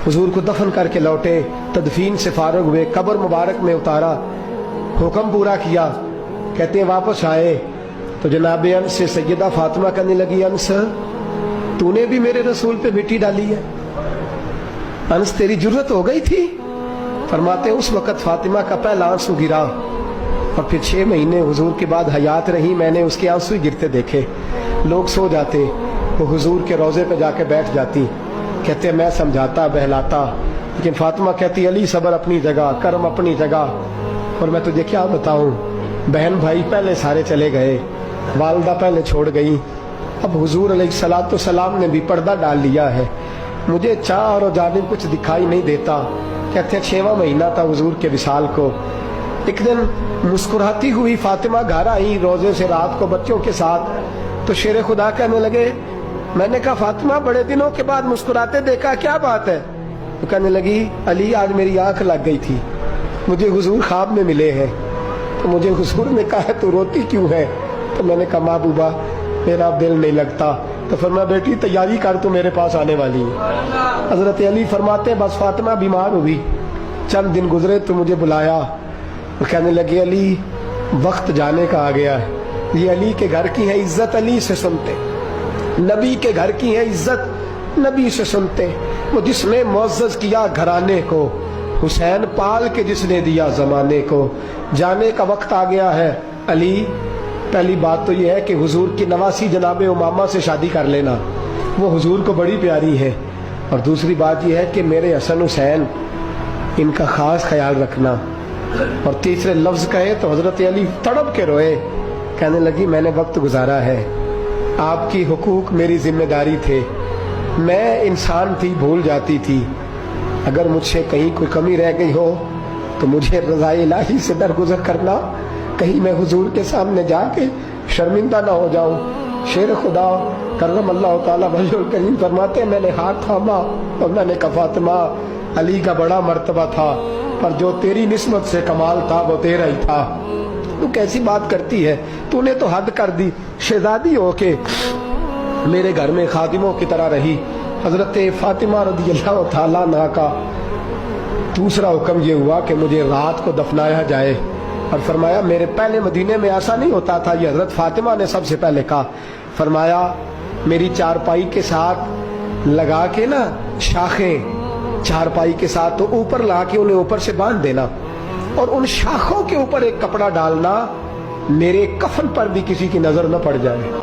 हुजूर को दफन करके लौटे, तदफीन से फारग हुए, कब्र मुबारक में उतारा, हुक्म पूरा किया। कहते हैं वापस आए तो जनाब अनस से सैयदा फातिमा कहने लगी, अनस तूने भी मेरे रसूल पे मिट्टी डाली है? अनस तेरी जरूरत हो गई थी? फरमाते उस वक़्त फातिमा का पहला आंसू गिरा और फिर 6 महीने हुजूर के बाद हयात रही, मैंने उसके आंसू ही गिरते देखे। लोग सो जाते, वो हुजूर के रोज़े पे जाके बैठ जाती। कहते मैं समझाता बहलाता, लेकिन फातिमा कहती अली सब्र अपनी जगह, कर्म अपनी जगह। और मैं तुझे क्या बताऊं, बहन भाई पहले सारे चले गए, वालदा पहले छोड़ गई, अब हुजूर अलैहिस्सलातु सलाम ने भी पर्दा डाल लिया है, मुझे चाह और जानिब कुछ दिखाई नहीं देता। कहते 6वां महीना था हुजूर के विसाल को। एक दिन मुस्कुराती हुई फातिमा घर आई रोजे से रात को बच्चों के साथ, तो शेर खुदा कहने लगे, मैंने कहा फातिमा बड़े दिनों के बाद मुस्कुराते देखा, क्या बात है? तो कहने लगी अली आज मेरी आंख लग गई थी, मुझे हुजूर ख्वाब में मिले हैं, तो मुझे हुजूर ने कहा तू रोती क्यों है? तो मैंने कहा महबूबा मेरा दिल नहीं लगता। तो फरमाया बेटी तैयारी कर, तू मेरे पास आने वाली है। हजरत अली फरमाते बस फातिमा बीमार हुई, चंद दिन गुजरे तो मुझे बुलाया, वो कहने लगे अली वक्त जाने का आ गया है, ये अली के घर की है इज्जत अली से सुनते, नबी के घर की है इज्जत नबी से सुनते, वो जिसने मुअज़्ज़ज़ किया घराने को, हुसैन पाल के जिसने दिया जमाने को, जाने का वक्त आ गया है अली। पहली बात तो यह है कि हुजूर की नवासी जनाबे उमामा से शादी कर लेना, वो हुजूर को बड़ी प्यारी है। और दूसरी बात यह है कि मेरे हसन हुसैन इनका खास ख्याल रखना। और तीसरे लफ्ज कहे तो हजरत अली तड़प के रोए, कहने लगी मैंने वक्त गुजारा है, आपकी हुकूक मेरी जिम्मेदारी थे, मैं इंसान थी भूल जाती थी, अगर मुझसे कहीं कोई कमी रह गई हो तो मुझे रज़ाए इलाही से दरगुजर करना, कहीं मैं हुजूर के सामने जाके शर्मिंदा ना हो जाऊं। शेर खुदा करम अल्लाह ताला वजहुल करीम फरमाते मैंने हाथ थामा और मैंने कहा फातिमा अली का बड़ा मर्तबा था, पर जो तेरी निस्बत से कमाल था वो तेरा ही था। तू कैसी बात करती है, तूने तो हद कर दी, शहजादी हो के मेरे घर में खादिमों की तरह रही। हजरत फातिमा रज़ियल्लाहु ताला अन्हा का दूसरा हुक्म ये हुआ कि मुझे रात को दफनाया जाए। और फरमाया मेरे पहले मदीने में ऐसा नहीं होता था, ये हजरत फातिमा ने सबसे पहले कहा। फरमाया मेरी चारपाई के साथ लगा के ना शाखें, चारपाई के साथ तो ऊपर ला के उन्हें ऊपर से बांध देना, और उन शाखों के ऊपर एक कपड़ा डालना, मेरे कफन पर भी किसी की नजर न पड़ जाए।